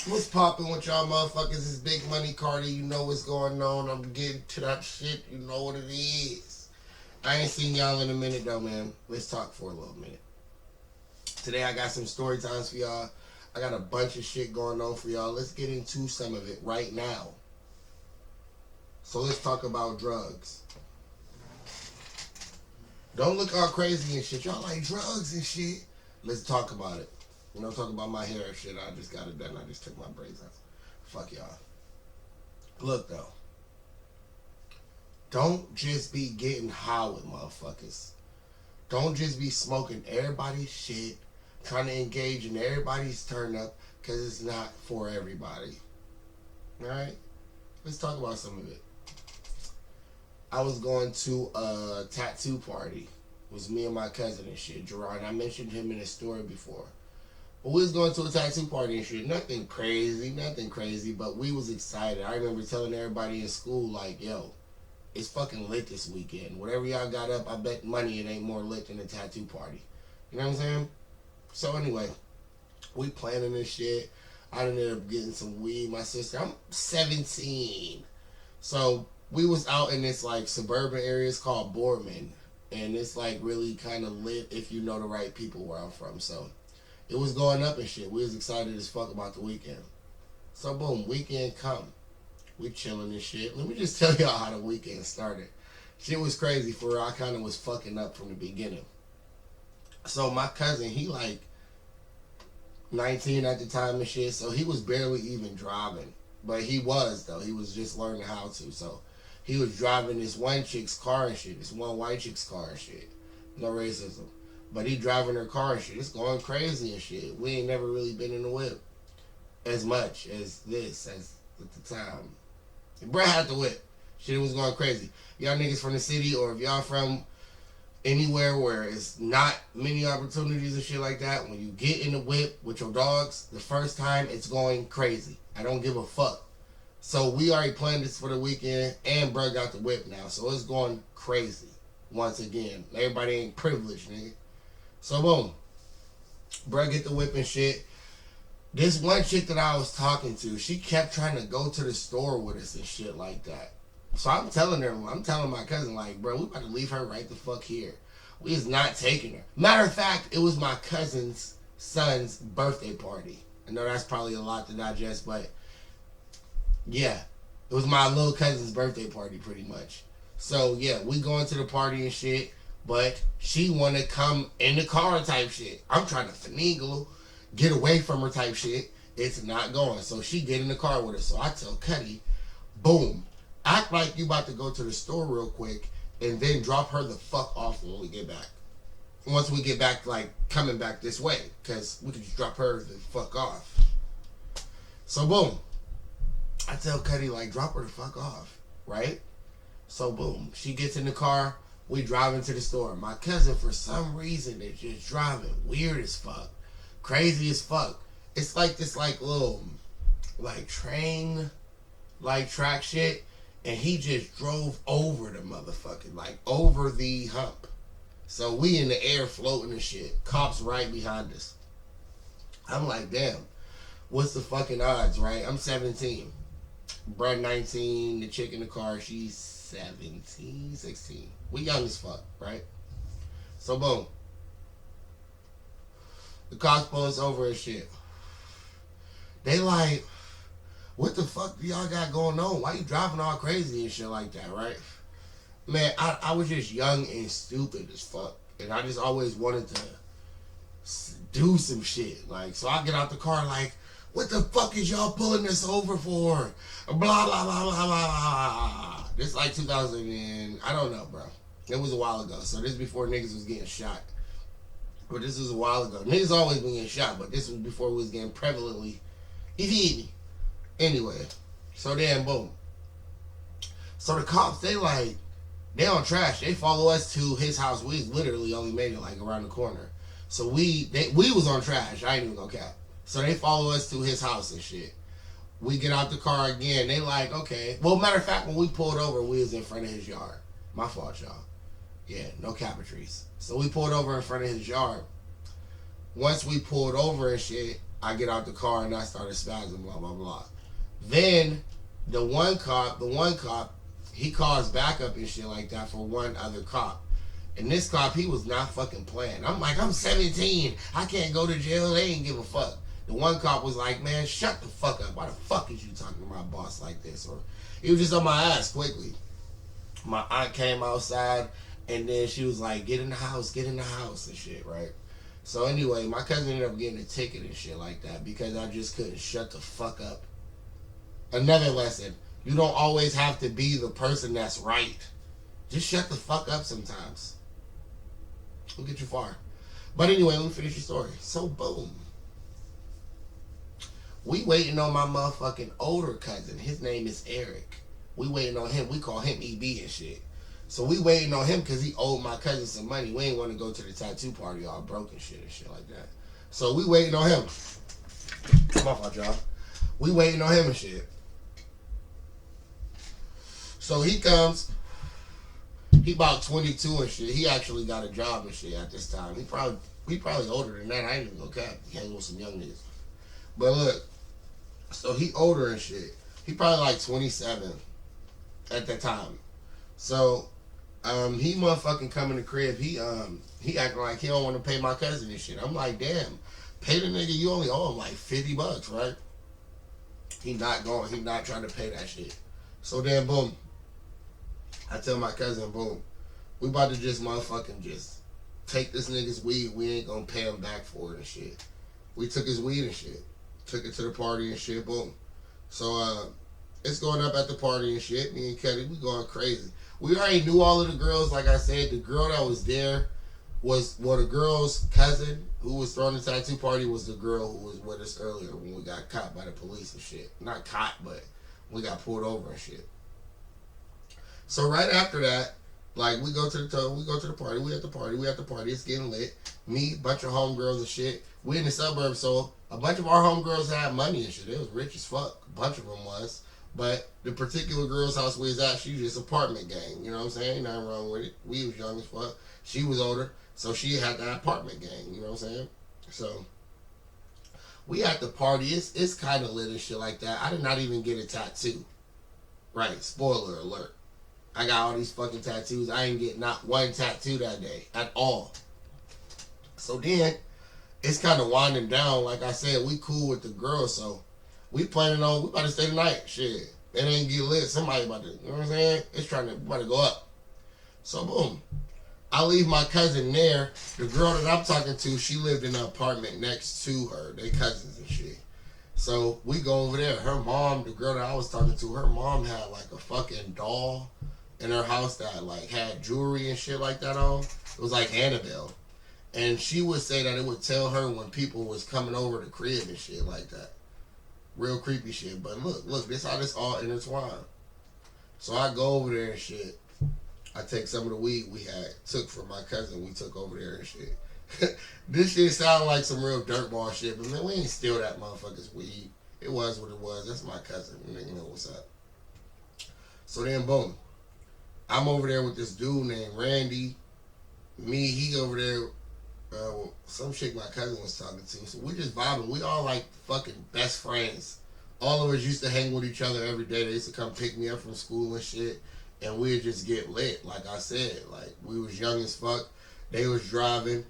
What's popping with y'all motherfuckers? It's Big Money Cardi. You know what's going on. I'm getting to that shit. You know what it is. I ain't seen y'all in a minute though, man. Let's talk for a little minute. Today I got some story times for y'all. I got a bunch of shit going on for y'all. Let's get into some of it right now. So let's talk about drugs. Don't look all crazy and shit. Y'all like drugs and shit. Let's talk about it. You know, talk about my hair and shit. I just got it done. I just took my braids out. Fuck y'all. Look though. Don't just be getting high with motherfuckers. Don't just be smoking everybody's shit, trying to engage in everybody's turn up, because it's not for everybody. Alright? Let's talk about some of it. I was going to a tattoo party. It was me and my cousin and shit, Gerard. I mentioned him in a story before. But we was going to a tattoo party and shit. Nothing crazy, but we was excited. I remember telling everybody in school, like, yo, it's fucking lit this weekend. Whatever y'all got up, I bet money it ain't more lit than a tattoo party. You know what I'm saying? So anyway, we planning this shit. I ended up getting some weed. My sister, I'm 17. So we was out in this like suburban area. It's called Boardman. And it's like really kind of lit if you know the right people where I'm from. So it was going up and shit. We was excited as fuck about the weekend. So boom, weekend come. We chilling and shit. Let me just tell y'all how the weekend started. Shit was crazy for real. I kind of was fucking up from the beginning. So my cousin, he like 19 at the time and shit. So he was barely even driving. But he was though. He was just learning how to. So he was driving this one chick's car and shit. This one white chick's car and shit. No racism. But he driving her car and shit. It's going crazy and shit. We ain't never really been in the whip as much as this as at the time. Bruh had the whip. Shit was going crazy. Y'all niggas from the city, or if y'all from anywhere where it's not many opportunities and shit like that, when you get in the whip with your dogs, the first time it's going crazy. I don't give a fuck. So we already planned this for the weekend, and bruh got the whip now, so it's going crazy. Once again, everybody ain't privileged, nigga. So boom, bruh get the whip and shit. This one chick that I was talking to, she kept trying to go to the store with us and shit like that. So I'm telling my cousin, like, bro, we about to leave her right the fuck here. We is not taking her. Matter of fact, it was my cousin's son's birthday party. I know that's probably a lot to digest, but yeah, it was my little cousin's birthday party pretty much. So yeah, we going to the party and shit, but she want to come in the car type shit. I'm trying to finagle, get away from her type shit. It's not going. So she get in the car with us. So I tell Cuddy, boom, act like you about to go to the store real quick and then drop her the fuck off when we get back. Once we get back, like, coming back this way. Because we can just drop her the fuck off. So boom. I tell Cuddy, like, drop her the fuck off. Right? So boom. She gets in the car. We driving to the store. My cousin, for some reason, is just driving weird as fuck. Crazy as fuck. It's like this, like, little, like, train, like, track shit. And he just drove over the motherfucking, like, over the hump. So we in the air floating and shit. Cops right behind us. I'm like, damn, what's the fucking odds, right? I'm 17. Bruh 19, the chick in the car, she's 17, 16. We young as fuck, right? So boom. The cops pull us over and shit. They like, what the fuck do y'all got going on? Why you driving all crazy and shit like that, right? Man, I was just young and stupid as fuck. And I just always wanted to do some shit. Like, so I get out the car like, what the fuck is y'all pulling us over for? Blah, blah, blah, blah, blah, blah. This like 2000 and, I don't know, bro. It was a while ago. So this before niggas was getting shot. But this was a while ago. Niggas always been getting shot, but this was before we was getting prevalently. You feel me? Anyway, so then boom. So the cops, they on trash. They follow us to his house. We literally only made it like around the corner. So we was on trash. I ain't even gonna cap. So they follow us to his house and shit. We get out the car again. They like, okay. Well, matter of fact, when we pulled over, we was in front of his yard. My fault, y'all. Yeah, no cabinetries. So we pulled over in front of his yard. Once we pulled over and shit, I get out the car and I started spazzing, blah blah blah. Then the one cop, he calls backup and shit like that for one other cop. And this cop, he was not fucking playing. I'm like, I'm 17. I can't go to jail. They ain't give a fuck. The one cop was like, man, shut the fuck up. Why the fuck is you talking to my boss like this? Or he was just on my ass quickly. My aunt came outside and then she was like, get in the house, get in the house and shit, right? So anyway, my cousin ended up getting a ticket and shit like that because I just couldn't shut the fuck up. Another lesson. You don't always have to be the person that's right. Just shut the fuck up sometimes. We'll get you far. But anyway, let me finish your story. So boom. We waiting on my motherfucking older cousin. His name is Eric. We waiting on him. We call him EB and shit. So we waiting on him because he owed my cousin some money. We ain't want to go to the tattoo party all broke and shit like that. So we waiting on him. Come on, y'all. We waiting on him and shit. So he comes. He about 22 and shit. He actually got a job and shit at this time. He probably older than that. I ain't even gonna cap. He hanging with some young niggas. But look, so he older and shit. He probably like 27 at that time. So he motherfucking come in the crib. He acting like he don't want to pay my cousin and shit. I'm like, damn, pay the nigga. You only owe him like $50, right? He not trying to pay that shit. So then boom. I tell my cousin, boom, we about to just motherfucking just take this nigga's weed. We ain't gonna pay him back for it and shit. We took his weed and shit. Took it to the party and shit, boom. So it's going up at the party and shit. Me and Cuddy, we going crazy. We already knew all of the girls. Like I said, the girl that was there was, well, the girl's cousin who was throwing the tattoo party was the girl who was with us earlier when we got caught by the police and shit. Not caught, but we got pulled over and shit. So right after that, like we go to the party, we at the party, it's getting lit. Me, bunch of homegirls and shit. We in the suburbs, so a bunch of our homegirls had money and shit. It was rich as fuck. A bunch of them was. But the particular girl's house we was at, she just apartment gang. You know what I'm saying? Ain't nothing wrong with it. We was young as fuck. She was older, so she had that apartment gang. You know what I'm saying? So we at the party. It's kind of lit and shit like that. I did not even get a tattoo. Right? Spoiler alert. I got all these fucking tattoos. I ain't get not one tattoo that day at all. So then, it's kind of winding down. Like I said, we cool with the girls, so we planning on, we about to stay the night. Shit. It ain't get lit. Somebody about to, you know what I'm saying? It's about to go up. So boom. I leave my cousin there. The girl that I'm talking to, she lived in an apartment next to her. They cousins and shit. So we go over there. Her mom, the girl that I was talking to, her mom had like a fucking doll in her house that like had jewelry and shit like that on. It was like Annabelle. And she would say that it would tell her when people was coming over the crib and shit like that. Real creepy shit. But look, this how this all intertwined. So I go over there and shit. I take some of the weed we had took from my cousin. We took over there and shit. This shit sound like some real dirtball shit, but man, we ain't steal that motherfucker's weed. It was what it was. That's my cousin. Nigga know what's up. So then boom. I'm over there with this dude named Randy. Me, he over there, some chick my cousin was talking to. So we just vibing. We all like fucking best friends. All of us used to hang with each other every day. They used to come pick me up from school and shit. And we'd just get lit, like I said. Like, we was young as fuck. They was driving.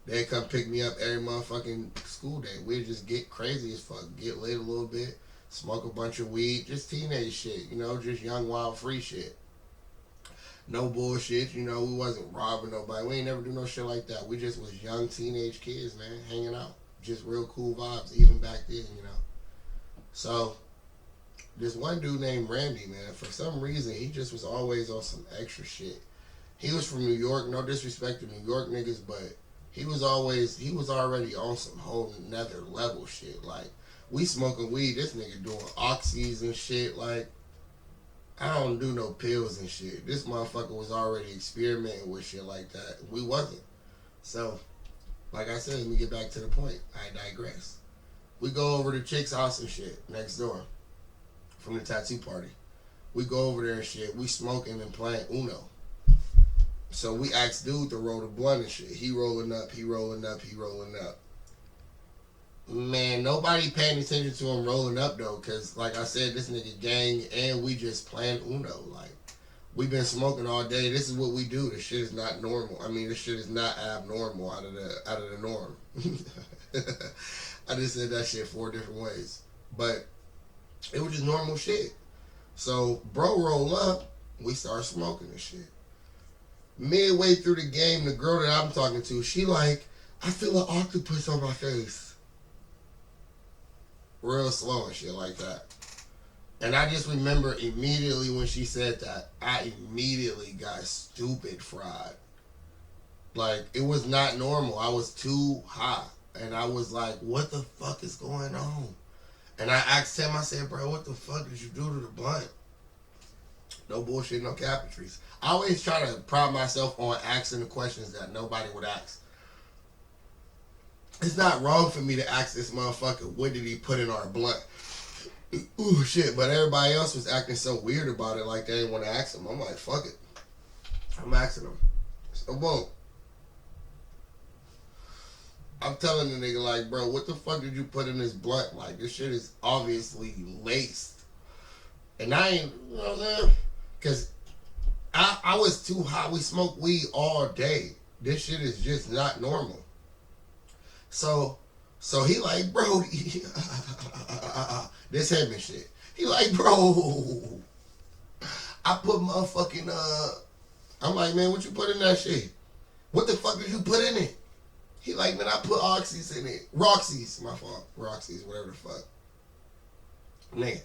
They'd come pick me up every motherfucking school day. We'd just get crazy as fuck. Get lit a little bit. Smoke a bunch of weed. Just teenage shit, you know? Just young, wild, free shit. No bullshit, you know, we wasn't robbing nobody. We ain't never do no shit like that. We just was young teenage kids, man, hanging out. Just real cool vibes, even back then, you know. So, this one dude named Randy, man, for some reason, he just was always on some extra shit. He was from New York, no disrespect to New York niggas, but he was already on some whole nother level shit. Like, we smoking weed, this nigga doing oxys and shit, like, I don't do no pills and shit. This motherfucker was already experimenting with shit like that. We wasn't. So, like I said, let me get back to the point. I digress. We go over to chick's house and shit next door from the tattoo party. We go over there and shit. We smoking and playing Uno. So we asked dude to roll the blunt and shit. He rolling up. Man, nobody paying attention to him rolling up though, cause like I said, this nigga gang and we just playing Uno. Like we been smoking all day. This is what we do. This shit is not normal. I mean, this shit is not abnormal out of the norm. I just said that shit 4 different ways, but it was just normal shit. So bro roll up, we start smoking and shit. Midway through the game, the girl that I'm talking to, she like, I feel an octopus on my face. Real slow and shit like that. And I just remember immediately when she said that, I immediately got stupid fried. Like, it was not normal. I was too high. And I was like, what the fuck is going on? And I asked him, I said, bro, what the fuck did you do to the blunt? No bullshit, no cabinetries. I always try to pride myself on asking the questions that nobody would ask. It's not wrong for me to ask this motherfucker, what did he put in our blunt? Ooh, shit, but everybody else was acting so weird about it, like they didn't want to ask him. I'm like, fuck it. I'm asking him. So, boom. I'm telling the nigga, like, bro, what the fuck did you put in this blunt? Like, this shit is obviously laced. And I ain't, you know what I'm saying? Because I was too high. We smoked weed all day. This shit is just not normal. So he like, bro, this heavy shit. He like, bro, I put motherfucking, I'm like, man, what you put in that shit? What the fuck did you put in it? He like, man, I put Oxys in it. Roxy's, my fault. Roxy's, whatever the fuck. Man,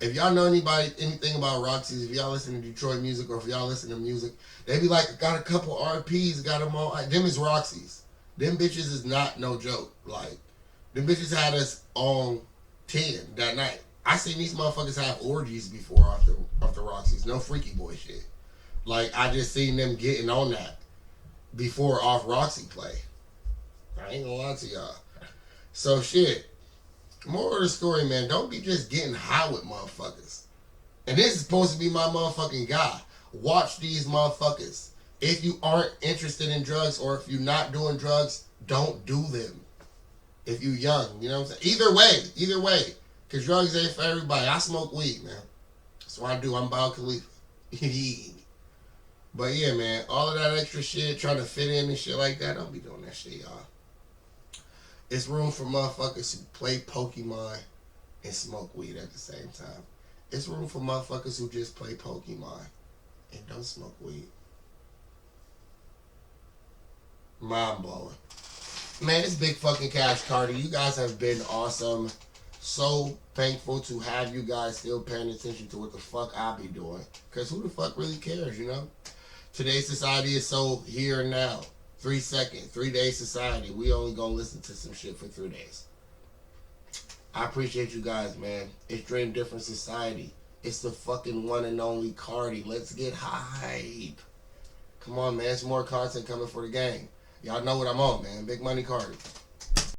if y'all know anything about Roxy's, if y'all listen to Detroit music or if y'all listen to music, they be like, got a couple RPs, got them all. Them is Roxy's. Them bitches is not no joke. Like, them bitches had us on 10 that night. I seen these motherfuckers have orgies before off the Roxy's. No freaky boy shit. Like, I just seen them getting on that before off Roxy play. I ain't gonna lie to y'all. So shit. Moral of the story, man, don't be just getting high with motherfuckers. And this is supposed to be my motherfucking guy. Watch these motherfuckers. If you aren't interested in drugs or if you're not doing drugs, don't do them. If you young, you know what I'm saying? Either way. Because drugs ain't for everybody. I smoke weed, man. That's what I do. I'm Bao Khalifa. But yeah, man, all of that extra shit, trying to fit in and shit like that, don't be doing that shit, y'all. It's room for motherfuckers who play Pokemon and smoke weed at the same time. It's room for motherfuckers who just play Pokemon and don't smoke weed. Mind blowing. Man, it's Big Fucking Cash Carter. You guys have been awesome. So thankful to have you guys still paying attention to what the fuck I be doing. Because who the fuck really cares, you know? Today's society is so here and now. 3 second, 3 day society. We only gonna listen to some shit for 3 days. I appreciate you guys, man. It's Dream Different Society. It's the fucking one and only Cardi. Let's get hype. Come on, man. It's more content coming for the gang. Y'all know what I'm on, man. Big Money Cardi.